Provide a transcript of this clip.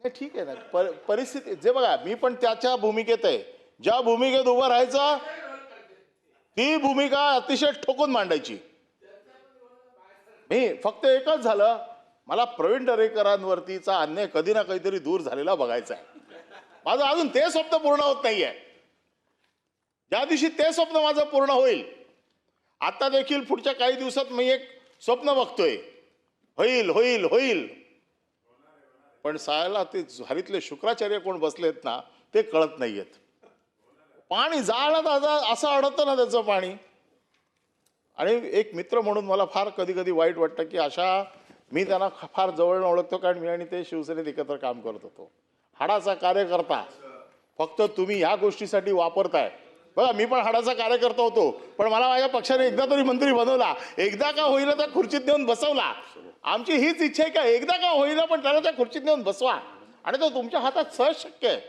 नाही, ठीक आहे ना. परिस्थिती जे बघा, मी पण त्याच्या भूमिकेत आहे. ज्या भूमिकेत उभं राहायचं ती भूमिका अतिशय ठोकून मांडायची. मी फक्त एकच झालं, मला प्रवीण दरेकरांवरतीचा अन्याय कधी ना कधीतरी दूर झालेला बघायचा आहे. माझं अजून ते स्वप्न पूर्ण होत नाहीये. ज्या दिवशी ते स्वप्न माझं पूर्ण होईल, आता देखील पुढच्या काही दिवसात मी एक स्वप्न बघतोय, होईल होईल होईल. पण सायला ते हरीतले शुक्राचार्य कोण बसलेत ना, ते कळत नाहीयेत. पाणी जाळलं असं अडतं ना त्याचं पाणी. आणि एक मित्र म्हणून मला फार कधी कधी वाईट वाटतं की अशा, मी त्यांना फार जवळनं ओळखतो, कारण मी आणि ते शिवसेनेत एकत्र काम करत होतो. हाडाचा कार्यकर्ता फक्त तुम्ही ह्या गोष्टीसाठी वापरताय. बघा, मी पण हाडाचा कार्यकर्ता होतो, पण मला माझ्या पक्षाने एकदा तरी मंत्री बनवला, एकदा का होईना त्या खुर्चीत नेऊन बसवला. आमची हीच इच्छा आहे का एकदा का होईना पण त्याला त्या खुर्चीत नेऊन बसवा, आणि तो तुमच्या हातात सहज शक्य आहे.